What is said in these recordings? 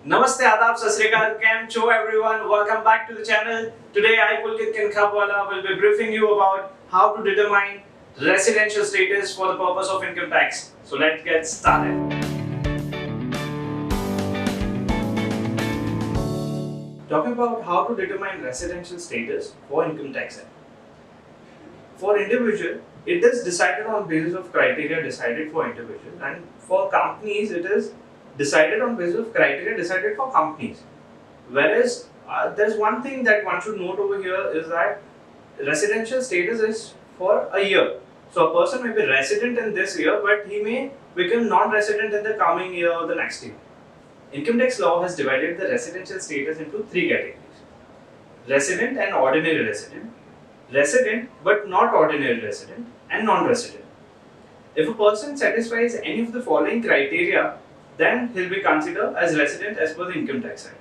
Namaste, Adab, Sat Sri Akal, Kem Cho everyone. Welcome back to the channel. Today I, Pulkit will be briefing you about how to determine residential status for the purpose of income tax. So let's get started. Talking about how to determine residential status for income tax. For individual, it is decided on basis of criteria decided for individual, and for companies it is decided on basis of criteria decided for companies. Whereas there's one thing that one should note over here is that residential status is for a year. So a person may be resident in this year, but he may become non-resident in the coming year or the next year. Income tax law has divided the residential status into three categories: resident and ordinary resident, resident but not ordinary resident, and non-resident. If a person satisfies any of the following criteria, then he'll be considered as resident as per the Income Tax Act.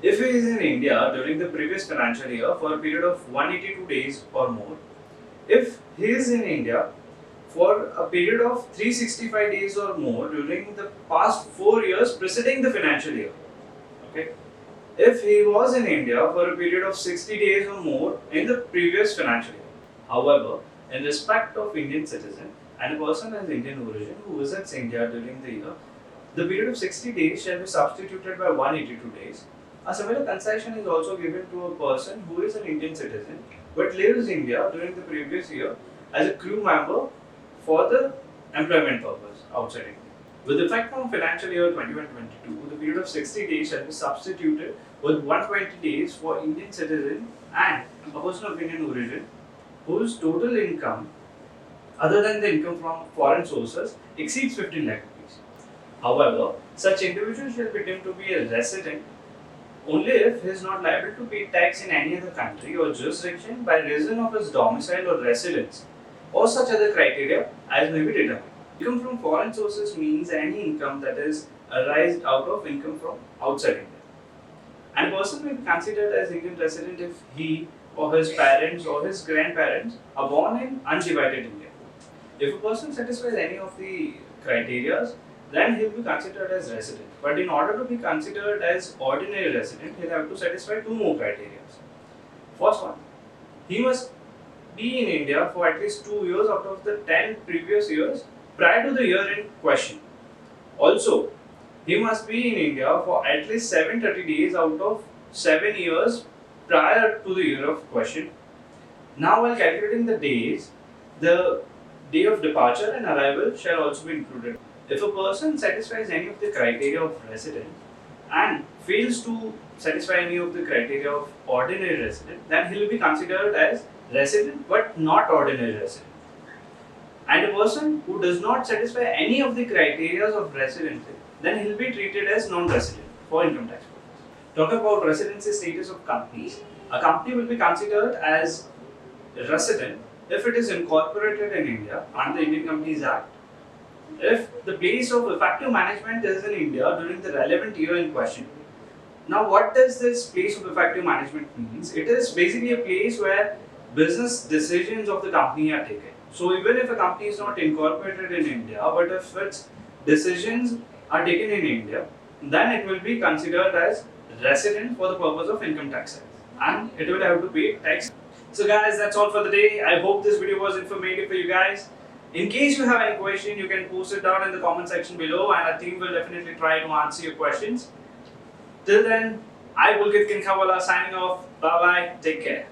If he is in India during the previous financial year for a period of 182 days or more, if he is in India for a period of 365 days or more during the past 4 years preceding the financial year, okay? If he was in India for a period of 60 days or more in the previous financial year. However, in respect of Indian citizen and a person as Indian origin who visits India during the year, the period of 60 days shall be substituted by 182 days. A similar concession is also given to a person who is an Indian citizen but lives in India during the previous year as a crew member for the employment purpose outside India. With effect from financial year 21-22, the period of 60 days shall be substituted with 120 days for Indian citizen and a person of Indian origin whose total income other than the income from foreign sources exceeds 15 lakh rupees. However, such individual shall be deemed to be a resident only if he is not liable to pay tax in any other country or jurisdiction by reason of his domicile or residence or such other criteria as may be determined. Income from foreign sources means any income that is arised out of income from outside India. And a person may be considered as Indian resident if he or his parents or his grandparents are born in undivided India. If a person satisfies any of the criteria, then he will be considered as resident. But in order to be considered as ordinary resident, he will have to satisfy two more criteria. First one, he must be in India for at least 2 years out of the 10 previous years prior to the year in question. Also, he must be in India for at least 730 days out of 7 years prior to the year of question. Now, while calculating the days, the day of departure and arrival shall also be included. If a person satisfies any of the criteria of resident and fails to satisfy any of the criteria of ordinary resident, then he will be considered as resident but not ordinary resident. And a person who does not satisfy any of the criteria of residency, then he will be treated as non-resident for income tax purposes. Talking about residency status of companies, a company will be considered as resident if it is incorporated in India under the Indian Companies Act, if the place of effective management is in India during the relevant year in question. Now, what does this place of effective management means? It is basically a place where business decisions of the company are taken. So even if a company is not incorporated in India, but if its decisions are taken in India, then it will be considered as resident for the purpose of income tax, and it will have to pay tax. So guys, that's all for the day. I hope this video was informative for you guys. In case you have any question, you can post it down in the comment section below and our team will definitely try to answer your questions. Till then, I, Pulkit, signing off. Bye bye. Take care.